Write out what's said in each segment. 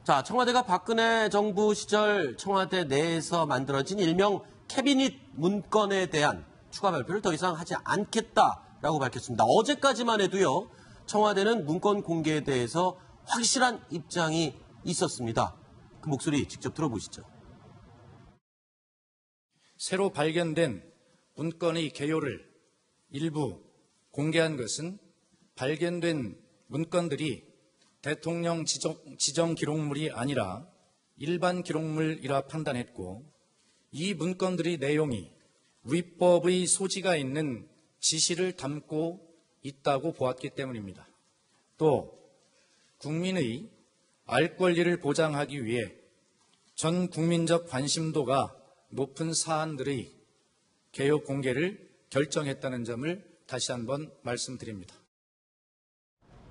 자, 청와대가 박근혜 정부 시절 청와대 내에서 만들어진 일명 캐비닛 문건에 대한 추가 발표를 더 이상 하지 않겠다라고 밝혔습니다. 어제까지만 해도요, 청와대는 문건 공개에 대해서 확실한 입장이 있었습니다. 그 목소리 직접 들어보시죠. 새로 발견된 문건의 개요를 일부 공개한 것은 발견된 문건들이 대통령 지정 기록물이 아니라 일반 기록물이라 판단했고, 이 문건들의 내용이 위법의 소지가 있는 지시를 담고 있다고 보았기 때문입니다. 또 국민의 알 권리를 보장하기 위해 전 국민적 관심도가 높은 사안들의 개요 공개를 결정했다는 점을 다시 한번 말씀드립니다.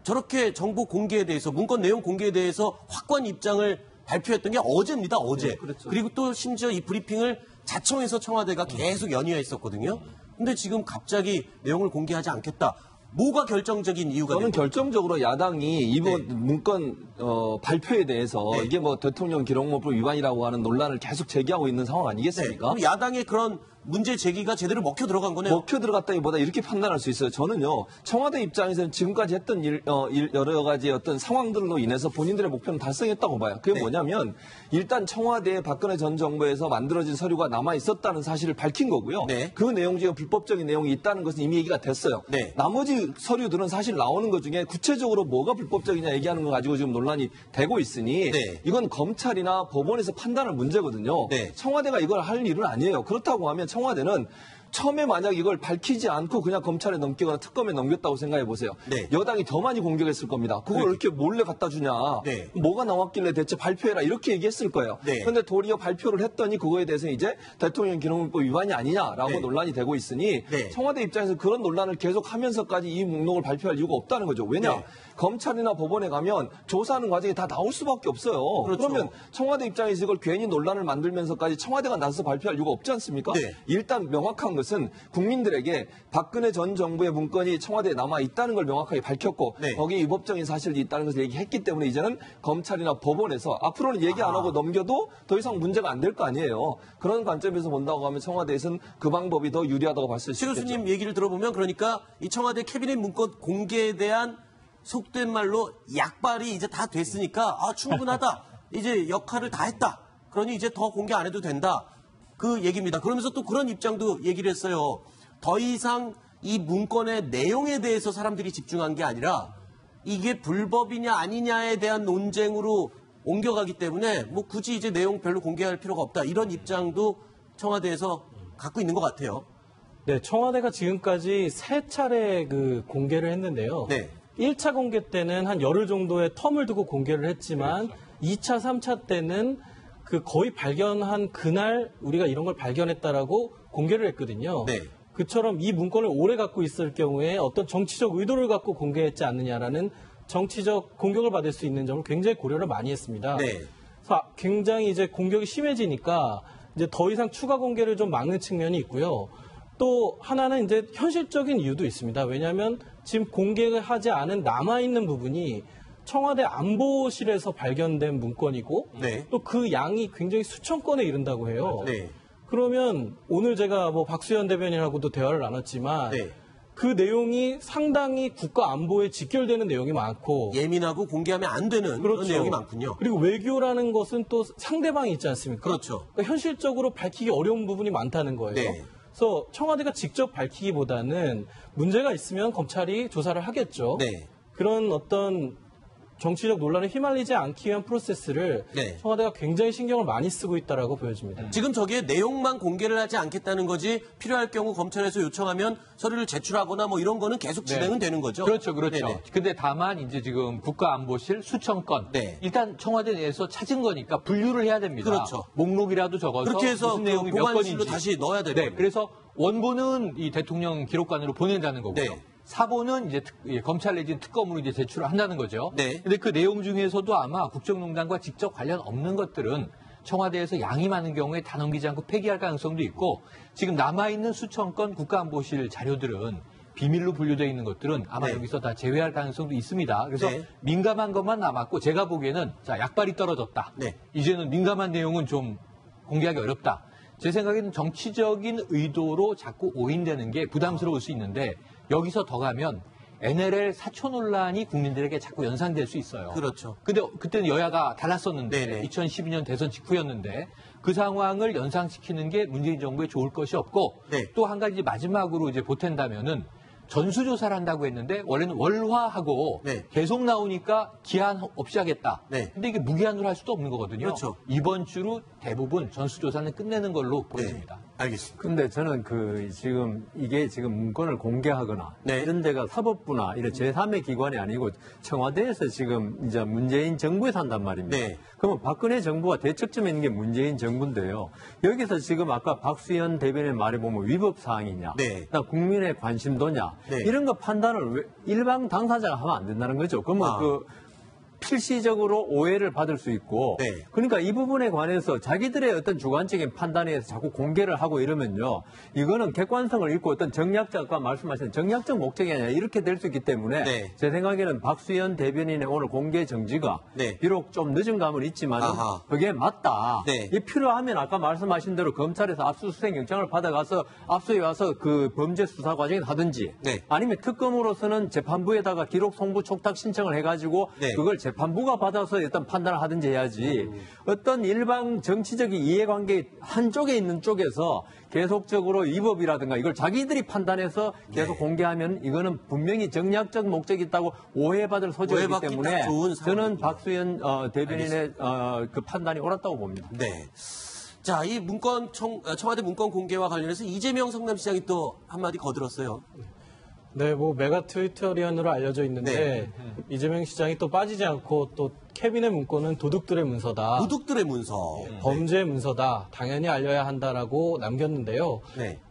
저렇게 정보 공개에 대해서, 문건 내용 공개에 대해서 확고한 입장을 발표했던 게 어제입니다, 어제. 네, 그렇죠. 그리고 또 심지어 이 브리핑을 자청해서 청와대가 계속 연이어했었거든요. 근데 지금 갑자기 내용을 공개하지 않겠다. 뭐가 결정적인 이유가 저는 됩니까? 결정적으로 야당이 이번 문건 발표에 대해서 이게 뭐 대통령 기록물법 위반이라고 하는 논란을 계속 제기하고 있는 상황 아니겠습니까? 그럼 야당의 그런 문제 제기가 제대로 먹혀 들어간 거네요. 먹혀 들어갔다기보다 이렇게 판단할 수 있어요. 저는요, 청와대 입장에서는 지금까지 했던 여러 가지 어떤 상황들로 인해서 본인들의 목표는 달성했다고 봐요. 그게 뭐냐면 일단 청와대에 박근혜 전 정부에서 만들어진 서류가 남아 있었다는 사실을 밝힌 거고요. 그 내용 중에 불법적인 내용이 있다는 것은 이미 얘기가 됐어요. 나머지 서류들은 사실 나오는 것 중에 구체적으로 뭐가 불법적이냐 얘기하는 거 가지고 지금 논란이 되고 있으니 이건 검찰이나 법원에서 판단할 문제거든요. 청와대가 이걸 할 일은 아니에요. 그렇다고 하면 청와대는 처음에 만약 이걸 밝히지 않고 그냥 검찰에 넘기거나 특검에 넘겼다고 생각해 보세요. 여당이 더 많이 공격했을 겁니다. 그걸 이렇게 몰래 갖다 주냐. 뭐가 나왔길래 대체 발표해라. 이렇게 얘기했을 거예요. 그런데 도리어 발표를 했더니 그거에 대해서 이제 대통령 기록물법 위반이 아니냐라고 논란이 되고 있으니 청와대 입장에서 그런 논란을 계속하면서까지 이 목록을 발표할 이유가 없다는 거죠. 왜냐? 검찰이나 법원에 가면 조사하는 과정이 다 나올 수밖에 없어요. 그러면 청와대 입장에서 이걸 괜히 논란을 만들면서까지 청와대가 나서서 발표할 이유가 없지 않습니까? 일단 명확한 것은 국민들에게 박근혜 전 정부의 문건이 청와대에 남아 있다는 걸 명확하게 밝혔고 거기에 위법적인 사실이 있다는 것을 얘기했기 때문에 이제는 검찰이나 법원에서 앞으로는 얘기 안 하고 넘겨도 더 이상 문제가 안 될 거 아니에요. 그런 관점에서 본다고 하면 청와대에서는 그 방법이 더 유리하다고 봤을 수 있겠죠. 최 교수님 얘기를 들어보면 그러니까 이 청와대 캐비닛 문건 공개에 대한 속된 말로 약발이 이제 다 됐으니까 충분하다. 이제 역할을 다 했다. 그러니 이제 더 공개 안 해도 된다. 그 얘기입니다. 그러면서 또 그런 입장도 얘기를 했어요. 더 이상 이 문건의 내용에 대해서 사람들이 집중한 게 아니라 이게 불법이냐 아니냐에 대한 논쟁으로 옮겨가기 때문에 뭐 굳이 이제 내용 별로 공개할 필요가 없다. 이런 입장도 청와대에서 갖고 있는 것 같아요. 네, 청와대가 지금까지 3차례 그 공개를 했는데요. 1차 공개 때는 한 열흘 정도의 텀을 두고 공개를 했지만 2차, 3차 때는 그 거의 발견한 그날 우리가 이런 걸 발견했다라고 공개를 했거든요. 그처럼 이 문건을 오래 갖고 있을 경우에 어떤 정치적 의도를 갖고 공개했지 않느냐라는 정치적 공격을 받을 수 있는 점을 굉장히 고려를 많이 했습니다. 그래서 굉장히 이제 공격이 심해지니까 이제 더 이상 추가 공개를 좀 막는 측면이 있고요. 또 하나는 이제 현실적인 이유도 있습니다. 왜냐하면 지금 공개를 하지 않은 남아있는 부분이 청와대 안보실에서 발견된 문건이고 또 그 양이 굉장히 수천 건에 이른다고 해요. 그러면 오늘 제가 뭐 박수현 대변인하고도 대화를 나눴지만 그 내용이 상당히 국가 안보에 직결되는 내용이 많고 예민하고 공개하면 안 되는 그런 내용이 많군요. 그리고 외교라는 것은 또 상대방이 있지 않습니까? 그러니까 현실적으로 밝히기 어려운 부분이 많다는 거예요. 그래서 청와대가 직접 밝히기보다는 문제가 있으면 검찰이 조사를 하겠죠. 그런 어떤 정치적 논란에 휘말리지 않기 위한 프로세스를 청와대가 굉장히 신경을 많이 쓰고 있다라고 보여집니다. 지금 저게 내용만 공개를 하지 않겠다는 거지 필요할 경우 검찰에서 요청하면 서류를 제출하거나 뭐 이런 거는 계속 진행은 되는 거죠. 그렇죠. 근데 다만 이제 지금 국가안보실 수천 건 일단 청와대 내에서 찾은 거니까 분류를 해야 됩니다. 목록이라도 적어서 그렇게 해서 무슨 내용이 몇 보관실로 건인지 다시 넣어야 되는 그래서 원본은 이 대통령 기록관으로 보낸다는 거고요. 사본은 이제 검찰 내지 특검으로 이제 제출을 한다는 거죠. 근데 그 내용 중에서도 아마 국정농단과 직접 관련 없는 것들은 청와대에서 양이 많은 경우에 다 넘기지 않고 폐기할 가능성도 있고 지금 남아있는 수천 건 국가안보실 자료들은 비밀로 분류되어 있는 것들은 아마 여기서 다 제외할 가능성도 있습니다. 그래서 민감한 것만 남았고 제가 보기에는 자, 약발이 떨어졌다. 이제는 민감한 내용은 좀 공개하기 어렵다. 제 생각에는 정치적인 의도로 자꾸 오인되는 게 부담스러울 수 있는데 여기서 더 가면 NLL 사초 논란이 국민들에게 자꾸 연상될 수 있어요. 그렇죠. 근데 그때는 여야가 달랐었는데 2012년 대선 직후였는데 그 상황을 연상시키는 게 문재인 정부에 좋을 것이 없고 또 한 가지 마지막으로 이제 보탠다면은 전수조사를 한다고 했는데 원래는 월화하고 계속 나오니까 기한 없이 하겠다. 근데 이게 무기한으로 할 수도 없는 거거든요. 그렇죠. 이번 주로 대부분 전수조사는 끝내는 걸로 보입니다. 알겠습니다. 근데 저는 이게 지금 문건을 공개하거나 이런 데가 사법부나 이런 제3의 기관이 아니고 청와대에서 지금 이제 문재인 정부에서 한단 말입니다. 그러면 박근혜 정부가 대척점에 있는 게 문재인 정부인데요. 여기서 지금 아까 박수현 대변인의 말에 보면 위법 사항이냐, 국민의 관심도냐 이런 거 판단을 일반 당사자가 하면 안 된다는 거죠. 그러면 필시적으로 오해를 받을 수 있고 그러니까 이 부분에 관해서 자기들의 어떤 주관적인 판단에 의해서 자꾸 공개를 하고 이러면요. 이거는 객관성을 잃고 어떤 정략적, 아까 말씀하신 정략적 목적이 아니라 이렇게 될 수 있기 때문에 제 생각에는 박수현 대변인의 오늘 공개 정지가 비록 좀 늦은 감은 있지만 그게 맞다. 이 필요하면 아까 말씀하신 대로 검찰에서 압수수색 영장을 받아가서 압수해 와서 그 범죄 수사 과정에 하든지 아니면 특검으로서는 재판부에다가 기록 송부 촉탁 신청을 해가지고 그걸 재판부가 받아서 일단 판단을 하든지 해야지 어떤 일반 정치적인 이해관계 한쪽에 있는 쪽에서 계속적으로 위법이라든가 이걸 자기들이 판단해서 계속 공개하면 이거는 분명히 정략적 목적이 있다고 오해받을 소지가 있기 때문에 저는 박수현 대변인의 그 판단이 옳았다고 봅니다. 자, 이 문건 청와대 문건 공개와 관련해서 이재명 성남시장이 또 한마디 거들었어요. 네, 뭐 메가 트위터리언으로 알려져 있는데 이재명 시장이 또 빠지지 않고 또 캐비넷 문건은 도둑들의 문서다. 도둑들의 문서. 범죄 문서다. 당연히 알려야 한다라고 남겼는데요.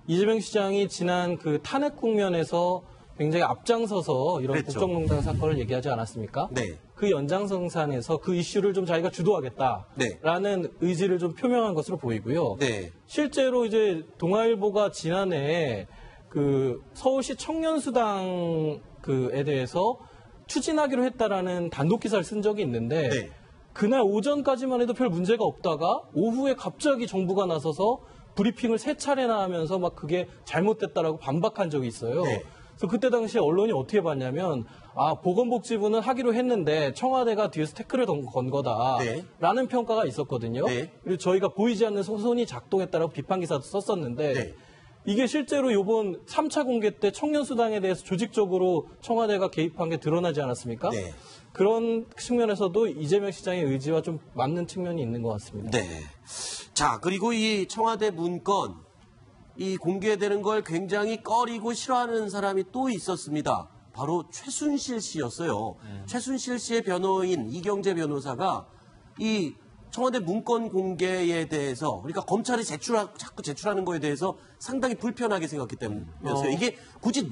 이재명 시장이 지난 그 탄핵 국면에서 굉장히 앞장서서 이런 국정농단 사건을 얘기하지 않았습니까? 그 연장선상에서 그 이슈를 좀 자기가 주도하겠다라는 의지를 좀 표명한 것으로 보이고요. 실제로 이제 동아일보가 지난해 그 서울시 청년수당에 대해서 추진하기로 했다라는 단독 기사를 쓴 적이 있는데 그날 오전까지만 해도 별 문제가 없다가 오후에 갑자기 정부가 나서서 브리핑을 3차례나 하면서 막 그게 잘못됐다라고 반박한 적이 있어요. 그래서 그때 당시에 언론이 어떻게 봤냐면 보건복지부는 하기로 했는데 청와대가 뒤에서 태클을 건 거다라는 평가가 있었거든요. 그리고 저희가 보이지 않는 소손이 작동했다라고 비판 기사도 썼었는데 이게 실제로 이번 3차 공개 때 청년수당에 대해서 조직적으로 청와대가 개입한 게 드러나지 않았습니까? 그런 측면에서도 이재명 시장의 의지와 좀 맞는 측면이 있는 것 같습니다. 자, 그리고 이 청와대 문건, 이 공개되는 걸 굉장히 꺼리고 싫어하는 사람이 또 있었습니다. 바로 최순실 씨였어요. 최순실 씨의 변호인 이경재 변호사가 이 청와대 문건 공개에 대해서 그러니까 검찰이 자꾸 제출하는 거에 대해서 상당히 불편하게 생각했기 때문이었어요. 이게 굳이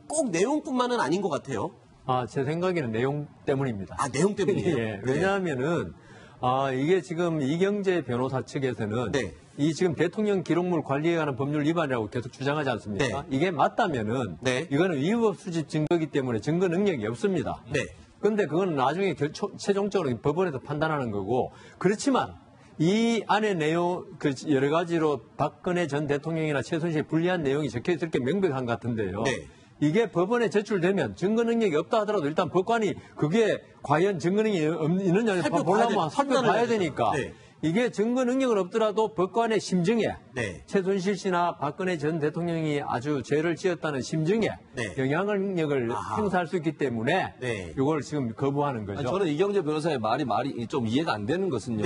꼭 내용뿐만은 아닌 것 같아요. 제 생각에는 내용 때문입니다. 내용 때문이에요? 왜냐하면은 이게 지금 이경재 변호사 측에서는 이 지금 대통령 기록물 관리에 관한 법률 위반이라고 계속 주장하지 않습니까? 이게 맞다면은 이거는 위법 수집 증거이기 때문에 증거 능력이 없습니다. 그런데 그건 나중에 최종적으로 법원에서 판단하는 거고 그렇지만 이 안에 내용 여러 가지로 박근혜 전 대통령이나 최순실의 불리한 내용이 적혀 있을 게 명백한 것 같은데요. 이게 법원에 제출되면 증거 능력이 없다 하더라도 일단 법관이 그게 과연 증거 능력이 있느냐 살펴봐야 되니까 이게 증거 능력은 없더라도 법관의 심증에 최순실 씨나 박근혜 전 대통령이 아주 죄를 지었다는 심증에 영향력을 행사할 수 있기 때문에 이걸 지금 거부하는 거죠. 저는 이경재 변호사의 말이 좀 이해가 안 되는 것은요.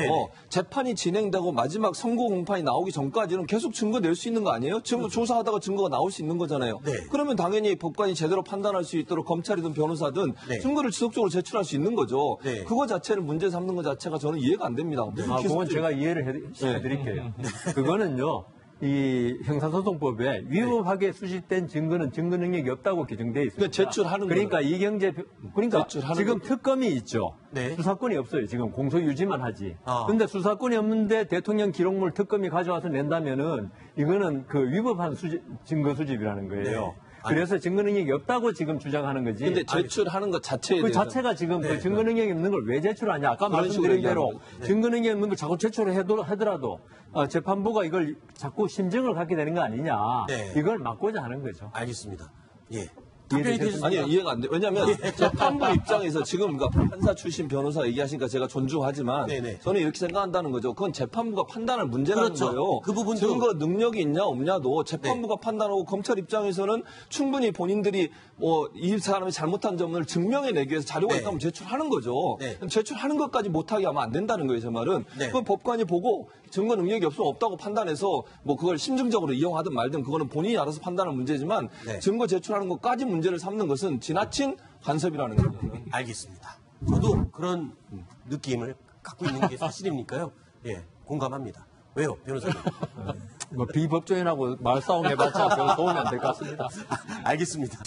재판이 진행되고 마지막 선고 공판이 나오기 전까지는 계속 증거 낼 수 있는 거 아니에요? 지금 조사하다가 증거가 나올 수 있는 거잖아요. 그러면 당연히 법관이 제대로 판단할 수 있도록 검찰이든 변호사든 증거를 지속적으로 제출할 수 있는 거죠. 그거 자체를 문제 삼는 것 자체가 저는 이해가 안 됩니다. 그건 제가 이해를 해드릴게요. 그거는요. 이 형사소송법에 위법하게 수집된 증거는 증거 능력이 없다고 규정되어 있습니다. 제출하는 그러니까 지금 특검이 있죠. 수사권이 없어요. 지금 공소 유지만 하지. 그런데 수사권이 없는데 대통령 기록물 특검이 가져와서 낸다면은 이거는 그 위법한 증거 수집이라는 거예요. 그래서 증거 능력이 없다고 지금 주장하는 거지. 근데 제출하는 것 자체에 그 대해서 자체가 지금 그 증거 능력이 없는 걸 왜 제출하냐. 아까 말씀드린 대로 증거 능력이 없는 걸 자꾸 제출을 하더라도 재판부가 이걸 자꾸 심증을 갖게 되는 거 아니냐. 이걸 막고자 하는 거죠. 알겠습니다. 예. 아니요, 이해가 안 돼. 왜냐하면 재판부 입장에서 지금 그러니까 판사 출신 변호사 얘기하시니까 제가 존중하지만 저는 이렇게 생각한다는 거죠. 그건 재판부가 판단할 문제라는 거예요. 그 부분도 증거 능력이 있냐 없냐도 재판부가 판단하고 검찰 입장에서는 충분히 본인들이 이 사람이 잘못한 점을 증명해내기 위해서 자료가 있다면 제출하는 거죠. 제출하는 것까지 못하게 하면 안 된다는 거예요, 제 말은. 그건 법관이 보고 증거 능력이 없으면 없다고 판단해서 뭐 그걸 심증적으로 이용하든 말든 그거는 본인이 알아서 판단할 문제지만 증거 제출하는 것까지 문제를 삼는 것은 지나친 간섭이라는 거예요. 알겠습니다. 저도 그런 느낌을 갖고 있는 게 사실이니까요. 예, 공감합니다. 왜요, 변호사님? 뭐 비법조인하고 말싸움 해봤자 별 도움이 안 될 것 같습니다. 알겠습니다.